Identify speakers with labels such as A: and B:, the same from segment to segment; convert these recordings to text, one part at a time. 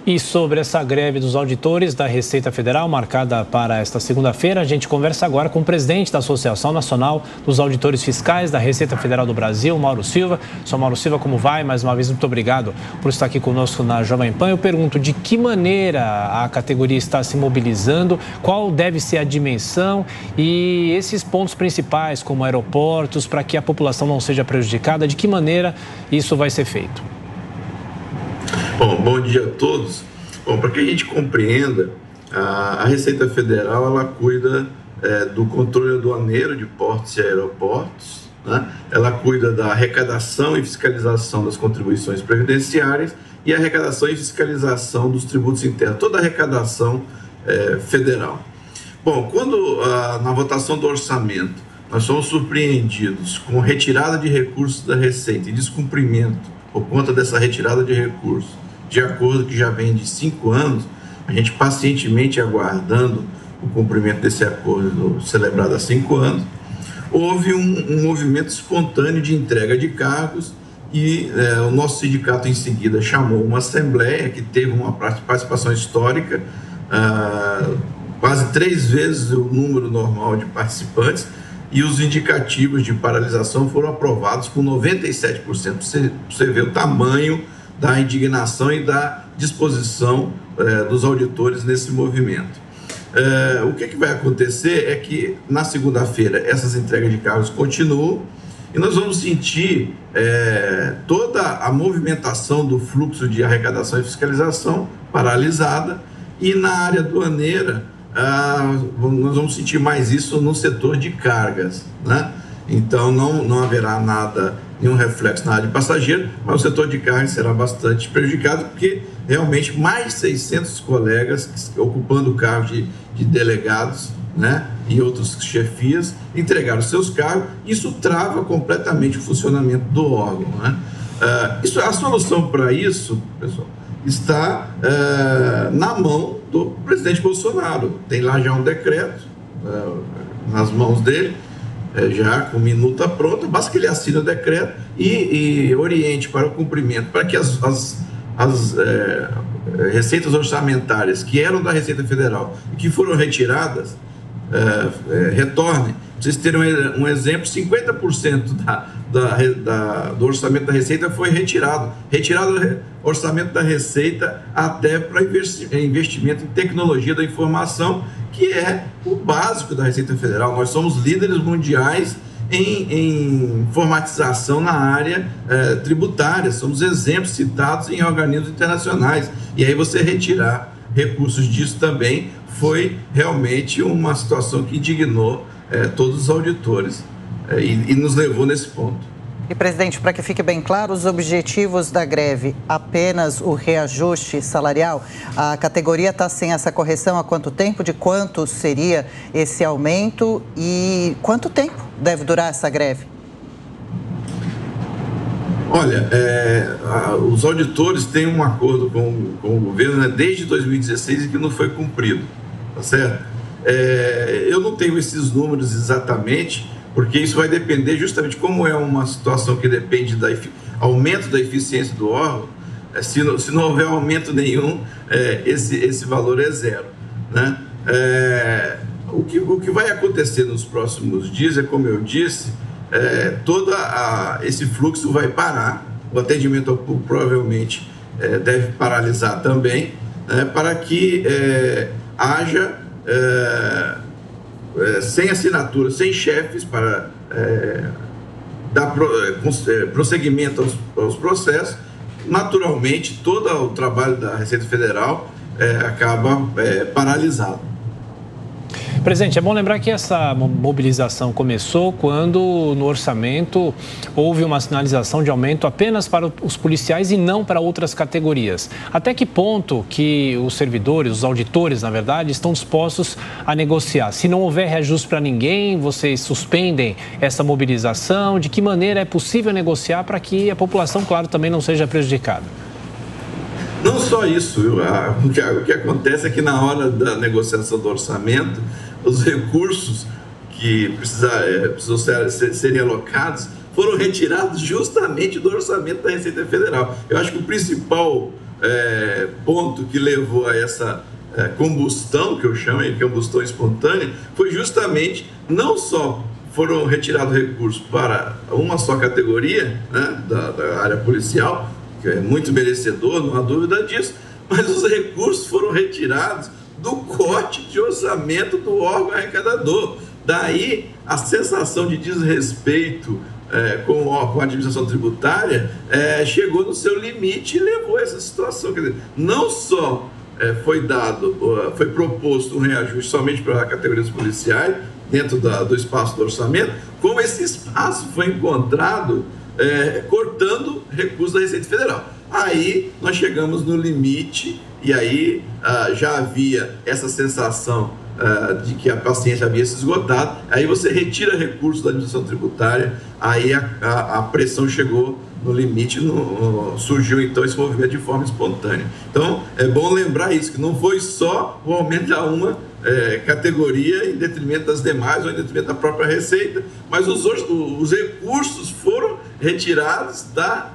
A: E sobre essa greve dos auditores da Receita Federal, marcada para esta segunda-feira, a gente conversa agora com o presidente da Associação Nacional dos Auditores Fiscais da Receita Federal do Brasil, Mauro Silva. Sr. Mauro Silva, como vai? Mais uma vez, muito obrigado por estar aqui conosco na Jovem Pan. Eu pergunto de que maneira a categoria está se mobilizando, qual deve ser a dimensão e esses pontos principais, como aeroportos, para que a população não seja prejudicada, de que maneira isso vai ser feito?
B: Bom dia a todos. Bom, para que a gente compreenda, a Receita Federal ela cuida do controle aduaneiro de portos e aeroportos, né? Ela cuida da arrecadação e fiscalização das contribuições previdenciárias e arrecadação e fiscalização dos tributos internos, toda a arrecadação federal. Bom, quando na votação do orçamento nós somos surpreendidos com retirada de recursos da Receita e descumprimento por conta dessa retirada de recursos, de acordo que já vem de 5 anos, a gente pacientemente aguardando o cumprimento desse acordo celebrado há 5 anos, houve um movimento espontâneo de entrega de cargos e o nosso sindicato em seguida chamou uma assembleia que teve uma participação histórica, quase 3 vezes o número normal de participantes, e os indicativos de paralisação foram aprovados com 97%. Você vê o tamanho da indignação e da disposição dos auditores nesse movimento. O que vai acontecer é que, na segunda-feira, essas entregas de cargos continuam e nós vamos sentir toda a movimentação do fluxo de arrecadação e fiscalização paralisada, e na área aduaneira, nós vamos sentir mais isso no setor de cargas, né? Então não haverá nenhum reflexo na área de passageiro, mas o setor de cargas será bastante prejudicado, porque realmente mais de 600 colegas ocupando o cargo de delegados, né, e outras chefias entregaram seus cargos. Isso trava completamente o funcionamento do órgão, né? A solução para isso, pessoal, está na mão do presidente Bolsonaro. Tem lá já um decreto nas mãos dele, já com minuta pronta. Basta que ele assine o decreto e oriente para o cumprimento, para que as receitas orçamentárias que eram da Receita Federal e que foram retiradas retornem. Para vocês terem um exemplo, 50% do orçamento da Receita foi retirado do orçamento da Receita até para investimento em tecnologia da informação, que é o básico da Receita Federal. Nós somos líderes mundiais em informatização na área tributária, somos exemplos citados em organismos internacionais, e aí você retirar recursos disso também foi realmente uma situação que indignou todos os auditores e nos levou nesse ponto.
C: E, presidente, para que fique bem claro, os objetivos da greve, apenas o reajuste salarial? A categoria está sem essa correção há quanto tempo? De quanto seria esse aumento e quanto tempo deve durar essa greve?
B: Olha, os auditores têm um acordo com o governo, né, desde 2016 e que não foi cumprido, tá certo? Eu não tenho esses números exatamente, porque isso vai depender justamente, como é uma situação que depende do aumento da eficiência do órgão. Se não houver aumento nenhum, esse valor é zero, né? O que vai acontecer nos próximos dias é, como eu disse, todo esse fluxo vai parar. O atendimento ao público provavelmente deve paralisar também, né, para que haja sem assinatura, sem chefes, para dar prosseguimento aos processos. Naturalmente, todo o trabalho da Receita Federal acaba paralisado.
A: Presidente, é bom lembrar que essa mobilização começou quando no orçamento houve uma sinalização de aumento apenas para os policiais e não para outras categorias. Até que ponto que os servidores, os auditores, na verdade, estão dispostos a negociar? Se não houver reajuste para ninguém, vocês suspendem essa mobilização? De que maneira é possível negociar para que a população, claro, também não seja prejudicada?
B: Não só isso, viu? O que acontece é que na hora da negociação do orçamento, os recursos que precisam serem alocados foram retirados justamente do orçamento da Receita Federal. Eu acho que o principal ponto que levou a essa combustão, que eu chamo de combustão espontânea, foi justamente não só foram retirados recursos para uma só categoria, né, da área policial, que é muito merecedor, não há dúvida disso, mas os recursos foram retirados do corte de orçamento do órgão arrecadador. Daí a sensação de desrespeito com a administração tributária chegou no seu limite e levou a essa situação. Quer dizer, não só foi proposto um reajuste somente para categorias policiais, dentro do espaço do orçamento, como esse espaço foi encontrado cortando recursos da Receita Federal. Aí nós chegamos no limite e aí já havia essa sensação de que a paciência havia se esgotado. Aí você retira recursos da administração tributária, aí a pressão chegou no limite, surgiu então esse movimento de forma espontânea. Então é bom lembrar isso, que não foi só o aumento de uma categoria em detrimento das demais ou em detrimento da própria Receita, mas os recursos foram retirados da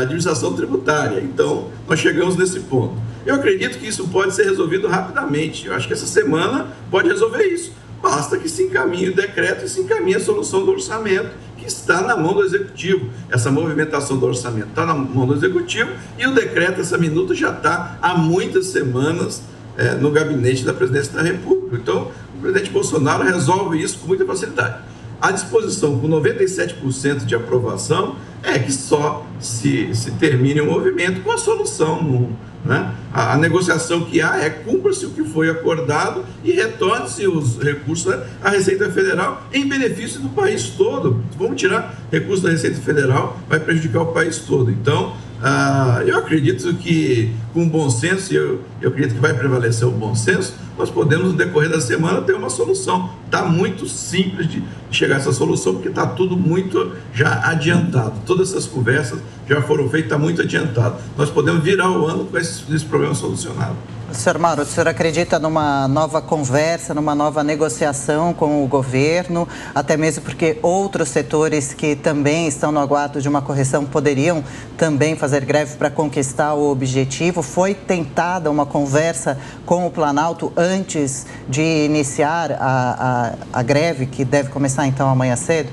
B: administração tributária. Então nós chegamos nesse ponto. Eu acredito que isso pode ser resolvido rapidamente. Eu acho que essa semana pode resolver isso. Basta que se encaminhe o decreto e se encaminhe a solução do orçamento, que está na mão do Executivo. Essa movimentação do orçamento está na mão do Executivo e o decreto, essa minuta, já está há muitas semanas no gabinete da Presidência da República. Então, o presidente Bolsonaro resolve isso com muita facilidade. A disposição com 97% de aprovação é que só se termine o movimento com a solução. Né? A negociação que há cumpra-se o que foi acordado e retorne-se os recursos à Receita Federal em benefício do país todo. Vamos tirar recursos da Receita Federal, vai prejudicar o país todo. Então, eu acredito que com bom senso, eu acredito que vai prevalecer o bom senso, nós podemos no decorrer da semana ter uma solução. Está muito simples de chegar a essa solução, porque está tudo muito já adiantado. Todas essas conversas já foram feitas, está muito adiantado. Nós podemos virar o ano com esse problema solucionado.
C: Senhor Mauro, o senhor acredita numa nova conversa, numa nova negociação com o governo, até mesmo porque outros setores que também estão no aguardo de uma correção poderiam também fazer greve para conquistar o objetivo? Foi tentada uma conversa com o Planalto antes de iniciar a greve, que deve começar então amanhã cedo?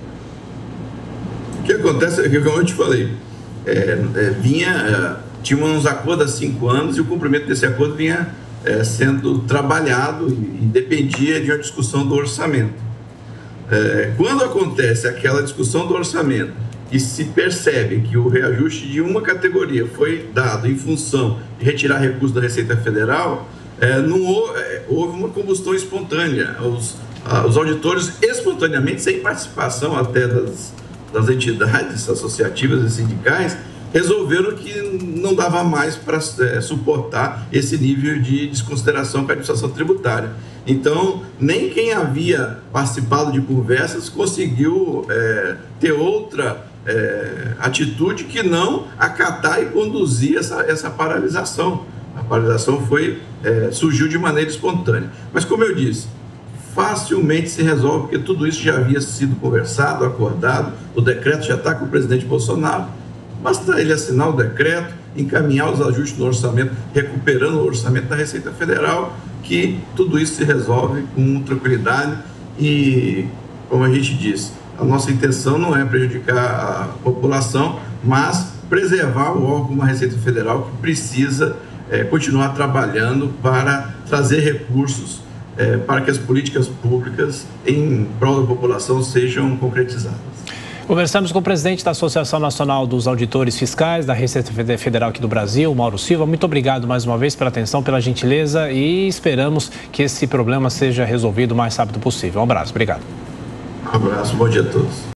B: O que acontece é que, como eu te falei, tinha uns acordos há 5 anos e o cumprimento desse acordo vinha sendo trabalhado e dependia de uma discussão do orçamento. Quando acontece aquela discussão do orçamento e se percebe que o reajuste de uma categoria foi dado em função de retirar recursos da Receita Federal, houve uma combustão espontânea. Os auditores, espontaneamente, sem participação até das entidades associativas e sindicais, resolveram que não dava mais para suportar esse nível de desconsideração com a administração tributária. Então, nem quem havia participado de conversas conseguiu ter outra atitude que não acatar e conduzir essa paralisação. A paralisação surgiu de maneira espontânea. Mas, como eu disse, facilmente se resolve, porque tudo isso já havia sido conversado, acordado, o decreto já está com o presidente Bolsonaro. Basta ele assinar o decreto, encaminhar os ajustes no orçamento, recuperando o orçamento da Receita Federal, que tudo isso se resolve com tranquilidade e, como a gente disse, a nossa intenção não é prejudicar a população, mas preservar o órgão como a Receita Federal, que precisa continuar trabalhando para trazer recursos para que as políticas públicas em prol da população sejam concretizadas.
A: Conversamos com o presidente da Associação Nacional dos Auditores Fiscais da Receita Federal aqui do Brasil, Mauro Silva. Muito obrigado mais uma vez pela atenção, pela gentileza e esperamos que esse problema seja resolvido o mais rápido possível. Um abraço, obrigado.
B: Um abraço, bom dia a todos.